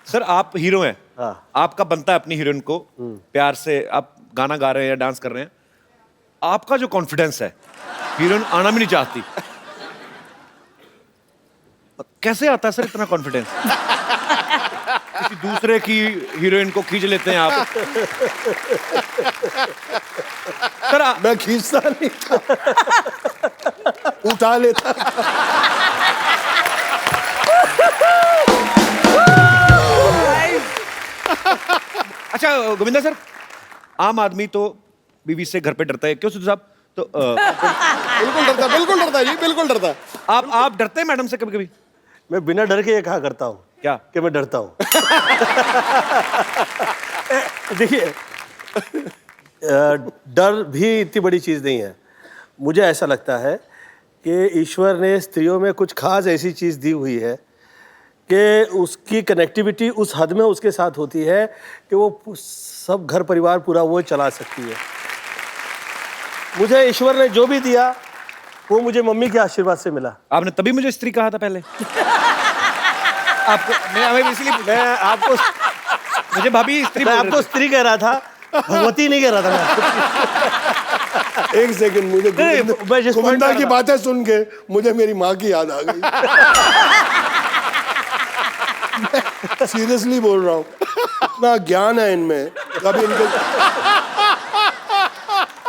Sir आप hero हैं, हाँ। आपका बनता है अपनी हीरोइन को प्यार से, आप गाना गा रहे हैं या डांस कर रहे हैं, आपका जो कॉन्फिडेंस है हीरोइन आना भी नहीं चाहती, कैसे आता है सर इतना कॉन्फिडेंस? किसी दूसरे की हीरोइन को खींच लेते हैं आप। सर मैं खींचता नहीं था, उठा लेता। अच्छा गोविंदा सर, आम आदमी तो बीवी से घर पे डरता है, क्यों सिद्धू साहब? तो बिल्कुल डरता जी, बिल्कुल डरता। आप डरते हैं मैडम से कभी कभी? मैं बिना डर के ये कहा करता हूँ क्या कि मैं डरता हूँ। देखिए, डर भी इतनी बड़ी चीज़ नहीं है। मुझे ऐसा लगता है कि ईश्वर ने स्त्रियों में कुछ खास ऐसी चीज़ दी हुई है कि उसकी कनेक्टिविटी उस हद में उसके साथ होती है कि वो सब घर परिवार पूरा वो चला सकती है। मुझे ईश्वर ने जो भी दिया वो मुझे मम्मी के आशीर्वाद से मिला। आपने तभी मुझे स्त्री कहा था पहले? आपको मैं इसलिए मैं आपको मुझे भाभी स्त्री मैं बोल रहे आपको थे। स्त्री कह रहा था, भगवती नहीं कह रहा था मैं। एक सेकंड, मुझे मैं जिस point गोविंदा पे की आ रहा- बातें सुन के मुझे मेरी माँ की याद आ गई। सीरियसली बोल रहा हूँ, इतना ज्ञान है इनमें। कभी इनके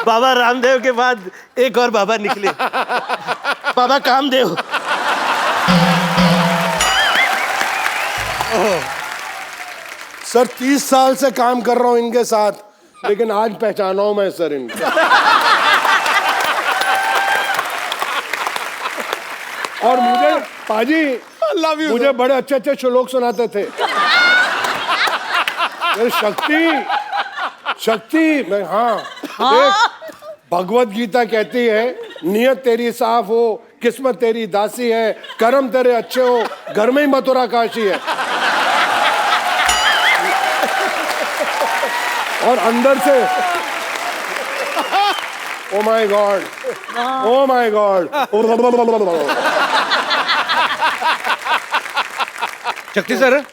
बाबा रामदेव के बाद एक और बाबा निकले, बाबा कामदेव। सर 30 साल से काम कर रहा हूँ इनके साथ, लेकिन आज पहचाना हूं मैं सर इनको। और मुझे पाजी मुझे बड़े अच्छे अच्छे श्लोक सुनाते थे। ये शक्ति मैं देख, भगवत गीता कहती है नियत तेरी साफ हो, किस्मत तेरी दासी है, कर्म तेरे अच्छे हो, घर में ही मथुरा काशी है। और अंदर से oh my God, oh my God. शक्ति सर,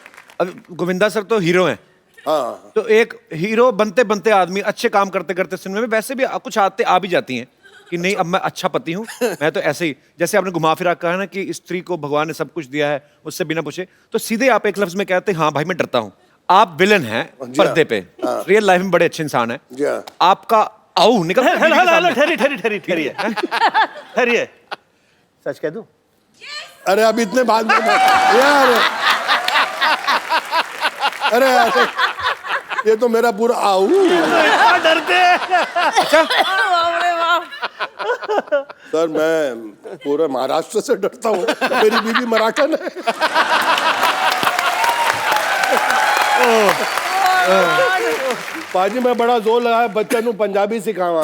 गोविंदा सर तो हीरो हैं। हाँ, तो एक हीरो बनते बनते आदमी अच्छे काम करते करते सिनेमा में वैसे भी कुछ आते आ भी जाती हैं कि नहीं अब मैं अच्छा पति हूँ, मैं तो ऐसे ही, जैसे आपने घुमा फिरा कहा ना कि स्त्री को भगवान ने सब कुछ दिया है उससे बिना पूछे, तो सीधे आप एक लफ्ज में कहते हैं हाँ भाई मैं डरता हूँ। आप विलन हैं पर्दे पे, रियल लाइफ में बड़े अच्छे इंसान हैं। जी हाँ। आपका आओ निकल ठहरिए, सच कह दूं? अरे अब इतने बाद में यार, अरे यार, ये तो मेरा पूरा आऊ। डरते हैं। सर मैं पूरे महाराष्ट्र से डरता हूँ, मेरी बीवी मराठन है। पाजी मैं बड़ा जोर लगाया बच्चे नू पंजाबी सिखावा।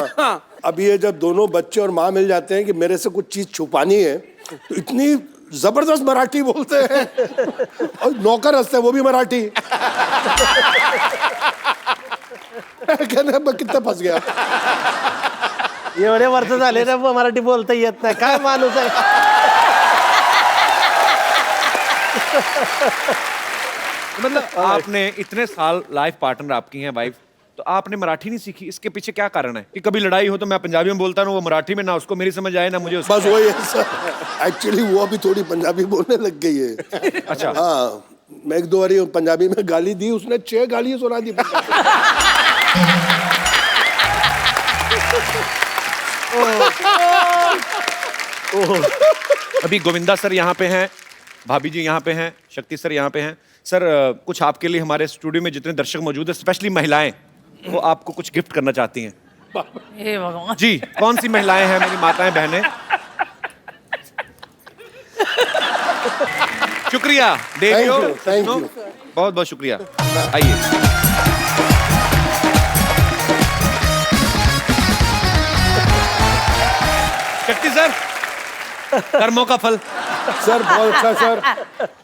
अब ये जब दोनों बच्चे और माँ मिल जाते हैं कि मेरे से कुछ चीज छुपानी है, तो इतनी जबरदस्त मराठी बोलते हैं, और नौकर हंसते हैं वो भी मराठी। कहने मैं कितने फंस गया। एवढे वर्ष झाले ना मराठी बोलता येत नाही, काय माणूस आहे। मतलब आपने इतने साल लाइफ पार्टनर आपकी हैं वाइफ, तो आपने मराठी नहीं सीखी, इसके पीछे क्या कारण है कि कभी लड़ाई हो तो मैं पंजाबी में बोलता हूँ, वो मराठी में, ना उसको मेरी समझ आए ना मुझे उसको। बस वही है सर, एक्चुअली वो अभी थोड़ी पंजाबी बोलने लग गई है। अच्छा। हाँ, मैं एक दो बारी पंजाबी में गाली दी, उसने 6 गालियां सुना दी। अभी गोविंदा सर यहाँ पे हैं, भाभी जी यहाँ पे हैं, शक्ति सर यहाँ पे हैं। सर कुछ आपके लिए हमारे स्टूडियो में जितने दर्शक मौजूद हैं, स्पेशली महिलाएं, वो आपको कुछ गिफ्ट करना चाहती हैं। हे भगवान। जी, कौन सी महिलाएं हैं मेरी माताएं बहनें? शुक्रिया देवियो, Thank you. बहुत बहुत शुक्रिया। आइए। शक्ति सर, कर्मों का फल। सर बहुत अच्छा सर,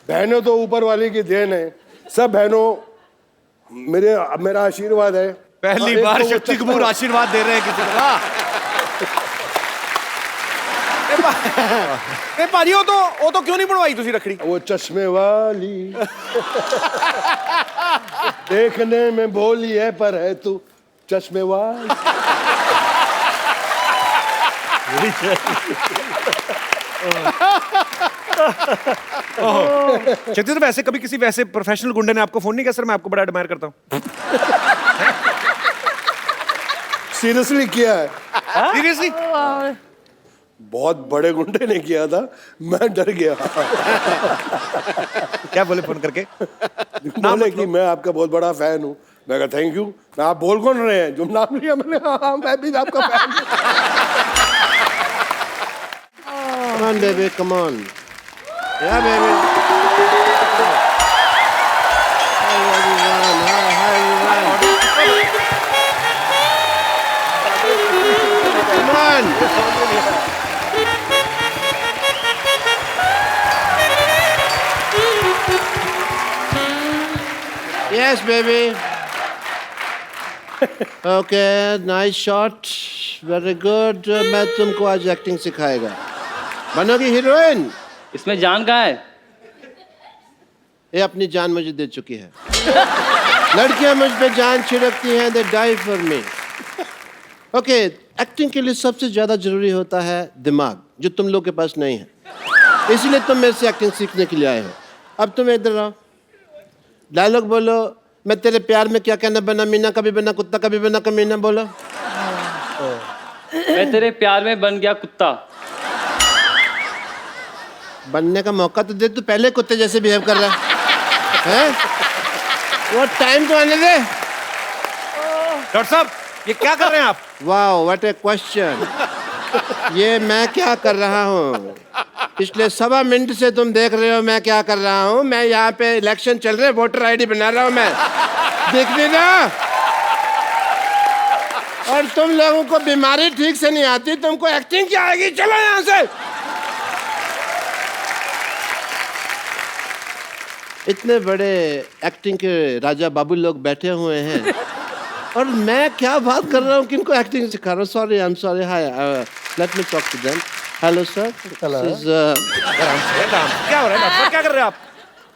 बहनों तो ऊपर वाले की देन है। सब बहनों मेरा आशीर्वाद है। पहली एक बार तो वो शक्ति कपूर आशीर्वाद दे रहे हैं किसी को। नहीं भाजी वो तो क्यों नहीं बनवाई तुसी रखड़ी वो चश्मे वाली देखने में भोली है पर है तू चश्मे वाली। शक्ति तो वैसे कभी किसी वैसे प्रोफेशनल गुंडे ने आपको फोन नहीं किया सर मैं आपको बड़ा एडमायर करता हूँ? सीरियसली किया है, सीरियसली? बहुत बड़े गुंडे ने किया था, मैं डर गया। क्या बोले फोन करके? बोले कि मैं आपका बहुत बड़ा फैन हूँ। मैं कहा थैंक यू। मैं आप बोल कौन रहे हैं? जो नाम लिया मैंने, हाँ मैं भी आपका फैन हूँ। Come on, baby, come on. Yeah, baby. Hi, everyone. Hi, everyone. Come on. Yes, baby. Okay, nice shot. Very good. मैं तुमको आज एक्टिंग सिखाएगा. बनोगी हीरोइन? इसमें जान कहाँ है? ये अपनी जान मुझे दे चुकी है। लड़कियां मुझ पे जान छिड़कती हैं, they die for me. Okay, acting के लिए सबसे ज्यादा जरूरी होता है दिमाग, जो तुम लोग के पास नहीं है। इसलिए तुम मेरे से एक्टिंग सीखने के लिए आए हो। अब तुम इधर आओ, डायलॉग बोलो। मैं तेरे प्यार में क्या कहना बना मीना, कभी बना कुत्ता, कभी बना कमीना। बोलो। मैं तेरे प्यार में बन गया कुत्ता। बनने का मौका तो दे, तू पहले कुत्ते जैसे बिहेव कर रहा है। वो टाइम तो आने दे। डॉक्टर साहब ये क्या कर रहे हैं आप? Wow, what A question. ये मैं क्या कर रहा हूँ? पिछले 1.25 मिनट से तुम देख रहे हो मैं क्या कर रहा हूँ। मैं यहाँ पे इलेक्शन चल रहे, वोटर आईडी बना रहा हूँ मैं। देख नहीं रहा? और तुम लोगों को बीमारी ठीक से नहीं आती, तुमको एक्टिंग क्या आएगी? चलो यहाँ से। इतने बड़े एक्टिंग के राजा बाबू लोग बैठे हुए हैं और मैं क्या बात कर रहा हूँ, किनको एक्टिंग सिखा रहा हूँ। Sorry, I am sorry. Hi, let me talk to them. Hello sir. क्या हो रहा है डॉक्टर? क्या कर रहे हैं आप?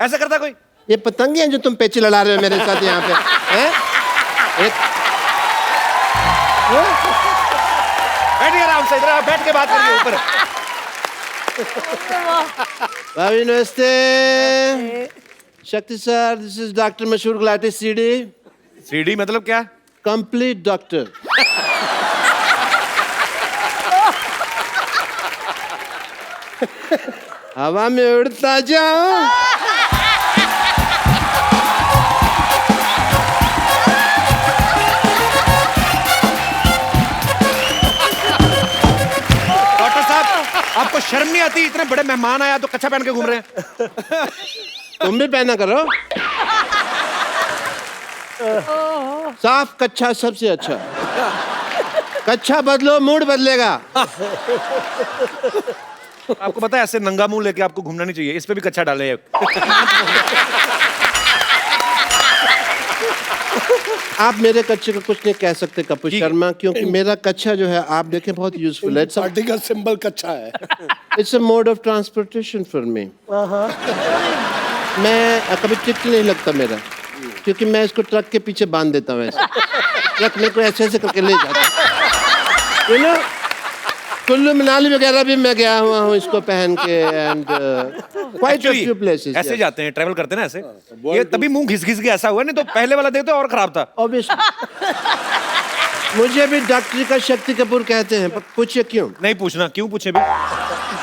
ऐसा करता कोई? ये पतंगे हैं जो तुम पेचे लड़ा रहे हो मेरे साथ यहाँ पे, हैं? बैठिए आराम से, इधर आप बैठ के बात करिए ऊपर। भाभी नमस्ते। शक्ति सर, दिस इज डॉक्टर मशहूर गुलाटी सीडी। सीडी मतलब क्या? Complete doctor. हवा में उड़ता जाऊं। डॉक्टर साहब आपको शर्म नहीं आती? इतने बड़े मेहमान आया तो कच्छा पहन के घूम रहे हैं। तुम भी पहना करो। साफ कच्छा सबसे अच्छा। कच्छा बदलो, मूड बदलेगा। आपको पता है ऐसे नंगा मुंह लेके आपको घूमना नहीं चाहिए। इस पे भी कच्छा डाले हैं। आप मेरे कच्छे को कुछ नहीं कह सकते कपूर शर्मा, क्योंकि मेरा कच्छा जो है आप देखें बहुत यूजफुल है। पार्टी का सिंबल कच्चा है। It's a mode of transportation for me. मैं कभी टिक नहीं लगता मेरा, क्योंकि मैं इसको ट्रक के पीछे बांध देता हूँ। ऐसे ट्रक में को ऐसे ऐसे करके ले जाता हूँ। You know? कुल्लू मनाली वगैरह भी मैं गया हुआ हूँ इसको पहन के, and quite a few places. ऐसे जाते हैं, ट्रैवल करते हैं ना ऐसे। ये तभी मुंह घिस घिस के ऐसा हुआ, नहीं तो पहले वाला देखते और खराब था। ऑब्वियसली। मुझे भी डॉक्टरी का शक्ति कपूर कहते हैं, पर पूछिए क्यों? नहीं पूछना, क्यों पूछे भी?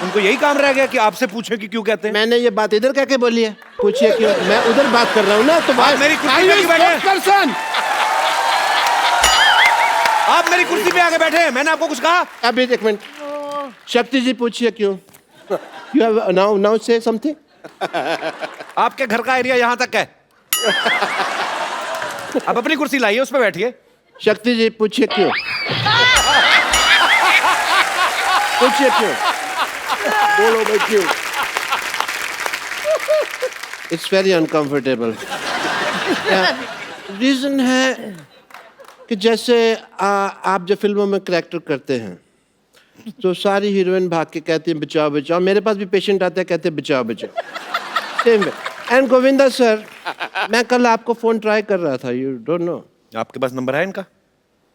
उनको यही काम रह गया कि आपसे पूछे कि क्यों कहते हैं। मैंने ये बात इधर कह के बोली है, पूछिए क्यों? मैं उधर बात कर रहा हूँ ना, तो आप मेरी कुर्सी पे आके बैठे हैं। आप मेरी कुर्सी पे आके बैठे हैं, मैंने आपको कुछ कहा? अभी एक मिनट, शक्ति जी पूछिए क्यों? You have now say something? आपके घर का एरिया यहाँ तक है। अब अपनी कुर्सी लाइए, उस पे बैठिए। शक्ति जी पूछिए क्यों? पूछिए क्यों? बोलो भाई क्यों? It's very uncomfortable. रीजन है कि जैसे आप जो फिल्मों में करैक्टर करते हैं, तो सारी हीरोइन भाग के कहती है बचाओ बचाओ, मेरे पास भी पेशेंट आते हैं कहते हैं बचाओ बचाओ। Same way. And Govinda sir, मैं कल आपको फोन ट्राई कर रहा था, यू डोंट नो। आपके पास नंबर है इनका?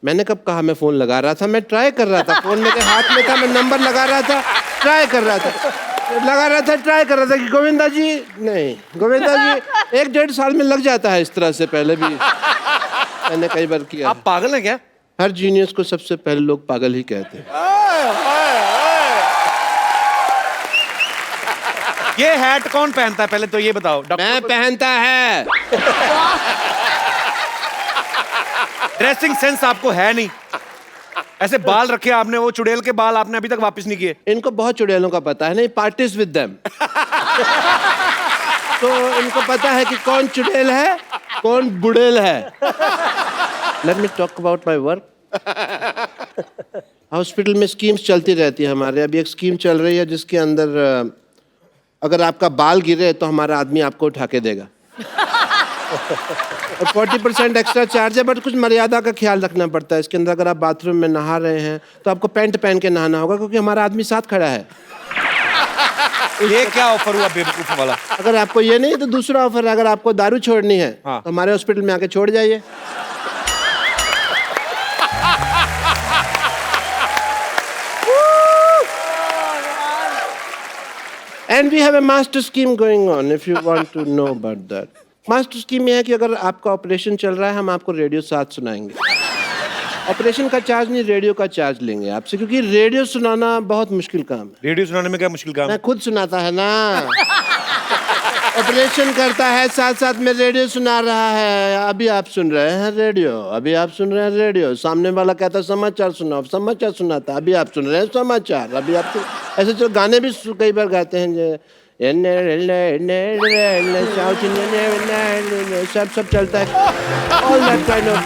मैंने कब कहा मैं फोन लगा रहा था, मैं ट्राई कर रहा था, फोन मेरे हाथ में था, मैं नंबर लगा रहा था, ट्राई कर रहा था, ट्राई कर रहा था कि गोविंदा जी, नहीं गोविंदा जी 1-1.5 साल में लग जाता है इस तरह से, पहले भी मैंने कई बार किया। आप पागल हैं क्या? हर जीनियस को सबसे पहले लोग पागल ही कहते हैं। ये हैट कौन पहनता है पहले तो ये बताओ? मैं पहनता है। ड्रेसिंग सेंस आपको है नहीं। ऐसे बाल रखे आपने, वो चुड़ैल के बाल आपने अभी तक वापस नहीं किए। इनको बहुत चुड़ैलों का पता है, नहीं पार्टीज विद देम। तो इनको पता है कि कौन चुड़ैल है कौन बुड़ैल है। Late me talk about my work. Hospital में स्कीम्स चलती रहती है हमारे। अभी एक स्कीम चल रही है जिसके अंदर अगर आपका बाल गिरे तो हमारा आदमी आपको उठा के देगा। और 40% एक्स्ट्रा चार्ज है, बट कुछ मर्यादा का ख्याल रखना पड़ता है। इसके अंदर अगर आप बाथरूम में नहा रहे हैं तो आपको पैंट पहन के नहाना होगा, क्योंकि हमारा आदमी साथ खड़ा है। ये क्या ऑफर हुआ बेवकूफ वाला? अगर आपको ये नहीं तो दूसरा ऑफर है, अगर आपको दारू छोड़नी है हाँ। तो हमारे हॉस्पिटल में आके छोड़ जाइए। And we have a master scheme going on if you want to know about that. Master scheme ये है कि अगर आपका ऑपरेशन चल रहा है हम आपको रेडियो साथ सुनाएंगे। ऑपरेशन का चार्ज नहीं, रेडियो का चार्ज लेंगे आपसे, क्योंकि रेडियो सुनाना बहुत मुश्किल काम है। रेडियो सुनाने में क्या मुश्किल काम? मैं खुद सुनाता है ना। ऑपरेशन करता है साथ साथ में रेडियो सुना रहा है। अभी आप सुन रहे हैं रेडियो, अभी आप सुन रहे हैं रेडियो। सामने वाला कहता है समाचार सुनाओ, समाचार सुनाता, अभी आप सुन रहे हैं समाचार, अभी आप ऐसे जो गाने भी कई बार गाते हैं जो साउथ इंडियन सब चलता है। All that kind of.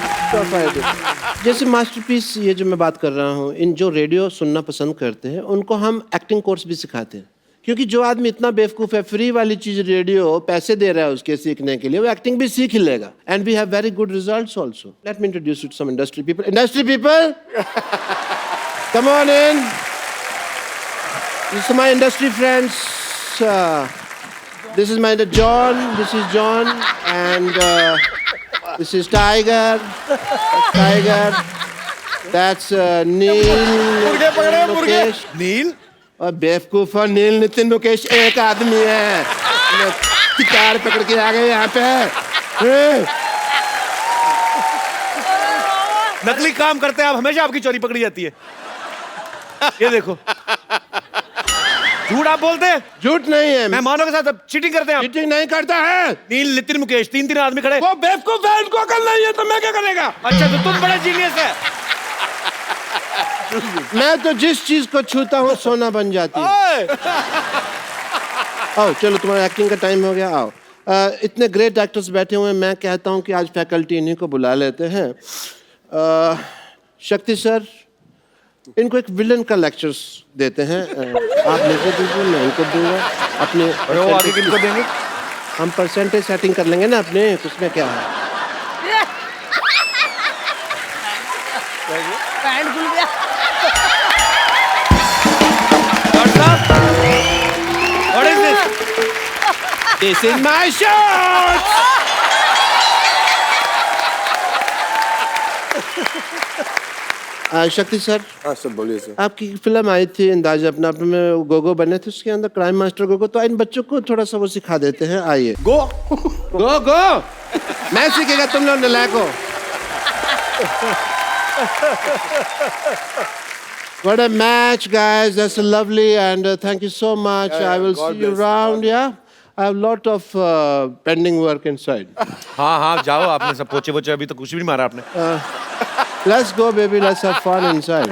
जैसे मास्टरपीस ये जो मैं बात कर रहा हूँ, इन जो रेडियो सुनना पसंद करते हैं उनको हम एक्टिंग कोर्स भी सिखाते हैं, क्योंकि जो आदमी इतना बेवकूफ है फ्री वाली चीज रेडियो पैसे दे रहा है उसके सीखने के लिए, वो एक्टिंग भी सीख ही लेगा। And we have very good results also. Let me introduce you to some industry people. Industry people, come on in. This is my industry friends. This is my John. This is John, and this is Tiger. Tiger. That's Neil. Mukesh. नील? और बेवकूफ और नील नितिन मुकेश एक आदमी है। Guitar पकड़ के आ गए यहाँ पे। नकली काम करते हैं आप, हमेशा आपकी चोरी पकड़ी जाती है। ये देखो, झूठ आप बोलते हैं। झूठ नहीं है, मेहमानों के साथ चीटिंग करते हैं आप। चीटिंग नहीं करता है। नील, नितिन, मुकेश, 3 आदमी खड़े। वो बेवकूफ है, इनको अकल नहीं है तो मैं क्या करेगा? अच्छा, तो तुम बड़े जीनियस है। मैं तो जिस चीज को छूता हूँ सोना बन जाती है। आओ चलो, तुम्हारा एक्टिंग का टाइम हो गया, आओ। इतने ग्रेट एक्टर्स बैठे हुए हैं, मैं कहता हूँ कि आज फैकल्टी इन्हीं को बुला लेते हैं। शक्ति सर, इनको एक विलन का लेक्चर्स देते हैं। आप लेते दीजिए, मैं इनको दूंगा। अपने वो आगे किनको देंगे? हम परसेंटेज सेटिंग कर लेंगे ना अपने, उसमें क्या है। पैंट खुल गया। What is this? This is my shirt. शक्ति सर, हाँ सर बोलिए सर। आपकी फिल्म आई थी अंदाज़ अपना अपने में, गोगो बने थे, उसके अंदर क्राइम मास्टर गोगो। तो इन बच्चों को थोड़ा सा वो सिखा देते हैं। आइए गो गो मैं सीखेगा, तुम लोग नलायक हो। What a match, guys. That's lovely, and thank you so much. I will God see you bless. around. Yeah, I have lot of pending work inside. हाँ, जाओ। आपने सब पोचे वोचे अभी तो कुछ भी नहीं मारा आपने। Let's go, baby. Let's have fun inside.